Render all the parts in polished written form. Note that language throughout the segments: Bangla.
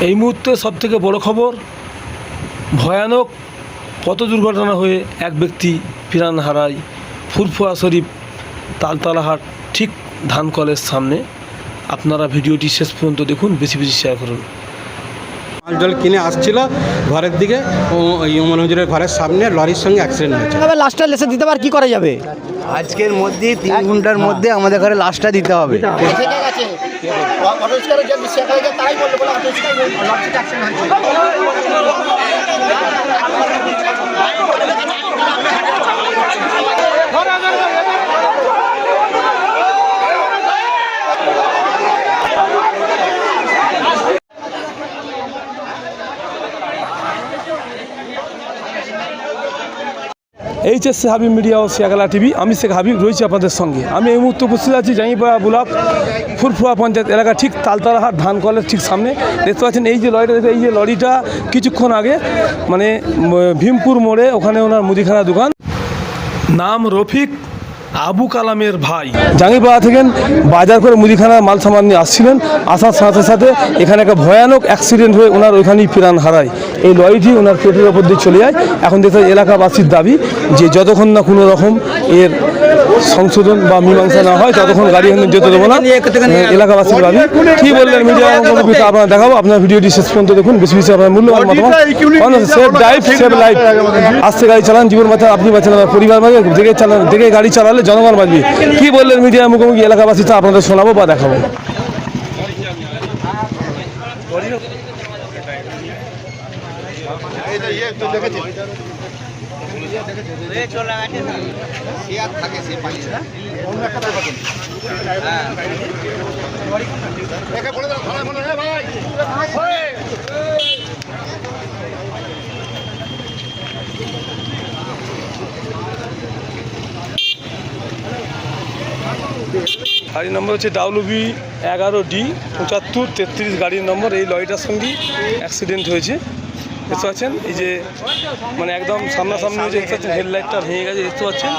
এই মুহূর্তে সবথেকে বড় খবর, ভয়ানক পথ দুর্ঘটনা হয়ে এক ব্যক্তি প্রাণ হারায় ফুরফুরা শরীফ তালতলাহাট ঠিক ধান কলের সামনে। আপনারা ভিডিওটি শেষ পর্যন্ত দেখুন, বেশি বেশি শেয়ার করুন। জল কিনে আসছিল ঘরের দিকে, ইউমান হুজুরের ঘরের সামনে লরির সঙ্গে অ্যাক্সিডেন্ট হয়েছে। লাশটা লেসে দিতে পার কি করা যাবে? আজকের মধ্যে 3 ঘন্টার মধ্যে আমাদের ঘরে লাশটা দিতে হবে। এইচএস হাবিব মিডিয়া ও শেখালা টিভি, আমি শেখ হাবিব রয়েছি আপনাদের সঙ্গে। আমি এই মুহূর্তে উপস্থিত আছি জাঙ্গিপাড়া ব্লক ফুরফুরা পঞ্চায়েত এলাকা ঠিক তালতলাহাট ধান কলের ঠিক সামনে। দেখতে পাচ্ছেন এই যে লরিটা, এই যে লরিটা কিছুক্ষণ আগে মানে ভীমপুর মোড়ে ওখানে ওনার মুদিখানা দোকান, নাম রফিক, আবু কালামের ভাই, জাঙ্গিপাড়া থেকে বাজার করে মুদিখানার মাল সামান নিয়ে আসছিলেন। আসার সাথে সাথে এখানে একটা ভয়ানক অ্যাক্সিডেন্ট হয়ে ওনার ওইখানেই প্রাণ হারায়। এই লরিটি ওনার পেটের ওপর দিয়ে চলে যায়। এখন দেখতে এলাকাবাসীর দাবি যে যতক্ষণ না কোনো রকম এর সংশোধন বা মীমাংসা না হয় ততক্ষণ গাড়ি এখানে যেতে দেবো না, এলাকাবাসীর দাবি। কী বললেন মিডিয়া আপনারা দেখাবো, আপনার ভিডিওটি শেষ পর্যন্ত দেখুন, বেশি বেশি আপনার মূল্যবান মতামত। সেভ ড্রাইভ সেভ লাইফ, আস্তে গাড়ি চালান, জীবন বাঁচান, আপনি বাঁচান, আমার পরিবার বাঁচবে। দেখে গাড়ি চালালে জনগণ বাঁচবে। কী বললেন মিডিয়ার মুখোমুখি এলাকাবাসী, তা আপনাদের শোনাবো বা দেখাবো। গাড়ির নম্বর হচ্ছে WB11D 7533 গাড়ির নম্বর। এই লরিটার সঙ্গেই অ্যাক্সিডেন্ট হয়েছে। দেখতে পাচ্ছেন এই যে মানে একদম সামনাসামনি হয়েছে, দেখতে পাচ্ছেন হেডলাইটটা ভেঙে গেছে, দেখতে পাচ্ছেন।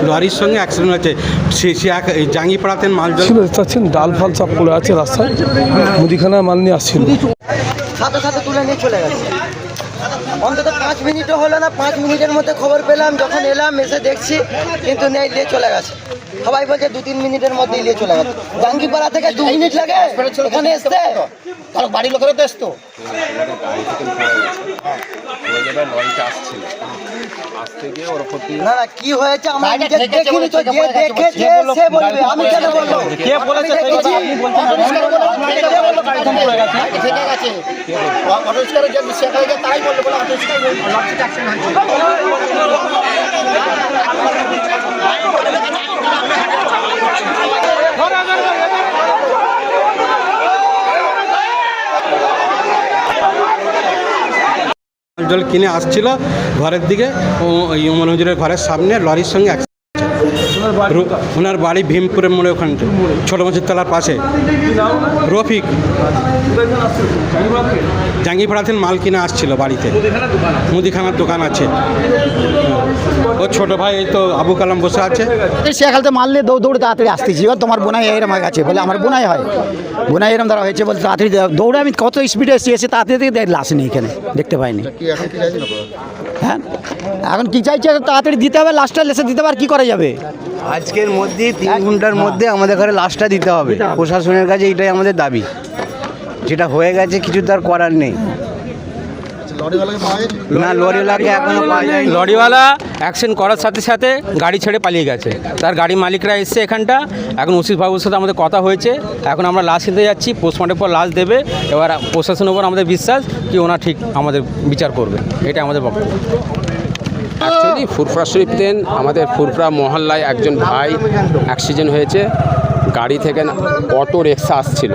লরির সঙ্গে অ্যাক্সিডেন্ট হয়েছে। জাঙ্গিপাড়াতে মাল জল দেখতে পাচ্ছেন ডাল ফাল সব পড়ে আছে রাস্তায়, মুদিখানার মাল নিয়ে আসছিল। সাথে সাথে তুলে নিয়ে চলে গেছে। অন্তত 5 মিনিটও হলো না, 5 মিনিটের মধ্যে খবর পেলাম, যখন এলাম এসে দেখছি কিন্তু নেই, নিয়ে চলে গেছে। সবাই বলছে 2-3 মিনিটের মধ্যেই নিয়ে চলে গেছে। জাঙ্গিপাড়া থেকে 2 মিনিট লাগে এখানে আসতে, তার বাড়ির লোকেরা তো আসতো। না না, কি হয়েছে আমরা নিজে দেখিনি তো, যে দেখেছে সে বলবে, আমি কেন বলবো? কে বলেছে আপনি বলছেন? কে বললো গাড়ি পড়ে গেছে? থেকে গেছে অটোস্কারে যে সেখানে গিয়ে তাই বললো, বলে অটোস্কার লঞ্চে অ্যাক্সিডেন্ট হয়েছে। জল কিনে আসছিল ঘরের দিকে, ইউমান হুজুরের ঘরের সামনে লরির সঙ্গে অ্যাক্সিডেন্ট। ওনার বাড়ি ভীমপুরের মোড়ে, ওখানে ছোটো মাছের তলার পাশে। রফিক জাঙ্গিপাড়াতে মাল কিনে আসছিল বাড়িতে, মুদিখানার দোকান আছে। ও ছোট ভাই এই তো আবু কালাম বসে আছে। সেখানে মাল নিয়ে দৌড়ে তাড়াতাড়ি আসতেছি, এবার তোমার বোনাই এরম হয়ে গেছে বলে, আমার বোনাই হয়, বোনাই এরম দ্বারা হয়েছে বলে তাড়াতাড়ি দৌড়ে আমি কত স্পিডে এসে তাড়াতাড়ি লাশ নেই এখানে, দেখতে পাইনি। হ্যাঁ, এখন কি চাইছে তাড়াতাড়ি দিতে হবে, লাশটা লেসে দিতে পার কি করা যাবে? আজকের মধ্যে 3 ঘন্টার মধ্যে আমাদের ঘরে লাশটা দিতে হবে। প্রশাসনের কাছে এটাই আমাদের দাবি। যেটা হয়ে গেছে কিছু তার করার নেই। না, লরিওয়ালাকে এখনো পাওয়া যায়। লরিওয়ালা অ্যাক্সিডেন্ট করার সাথে সাথে গাড়ি ছেড়ে পালিয়ে গেছে। তার গাড়ি মালিকরা এসছে এখানটা, এখন ওসি বাবুর সাথে আমাদের কথা হয়েছে। এখন আমরা লাশ নিতে যাচ্ছি, পোস্টমর্টমের পর লাশ দেবে। এবার প্রশাসনের উপর আমাদের বিশ্বাস কি ওনা ঠিক আমাদের বিচার করবে, এটা আমাদের বক্তব্য। অ্যাকচুয়ালি ফুরফুরা শরীফ আমাদের ফুরফুরা মহল্লায় একজন ভাই অ্যাক্সিডেন্ট হয়েছে। গাড়ি থেকে অটো রিক্সা আসছিল,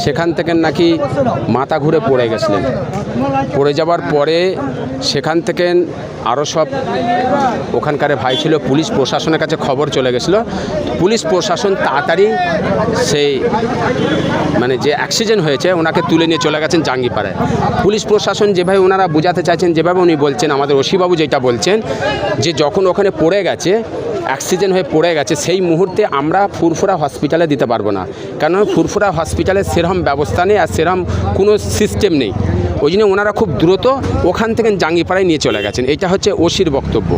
সেখান থেকে নাকি মাথা ঘুরে পড়ে গেছিলেন। পড়ে যাওয়ার পরে সেখান থেকে আরও সব ওখানকার ভাই ছিল, পুলিশ প্রশাসনের কাছে খবর চলে গেছিলো। পুলিশ প্রশাসন তাড়াতাড়ি সেই মানে যে অ্যাক্সিডেন্ট হয়েছে ওনাকে তুলে নিয়ে চলে গেছেন জাঙ্গিপাড়ায়। পুলিশ প্রশাসন যেভাবে ওনারা বোঝাতে চাইছেন, যেভাবে উনি বলছেন, আমাদের ওসিবাবু যেটা বলছেন যে যখন ওখানে পড়ে গেছে, অ্যাক্সিডেন্ট হয়ে পড়ে গেছে, সেই মুহূর্তে আমরা ফুরফুরা হসপিটালে দিতে পারবো না, কারণ ফুরফুরা হসপিটালে সেরকম ব্যবস্থা নেই আর সেরকম কোনো সিস্টেম নেই। ওই জন্য ওনারা খুব দ্রুত ওখান থেকে জাঙ্গিপাড়ায় নিয়ে চলে গেছেন। এটা হচ্ছে ওসির বক্তব্য।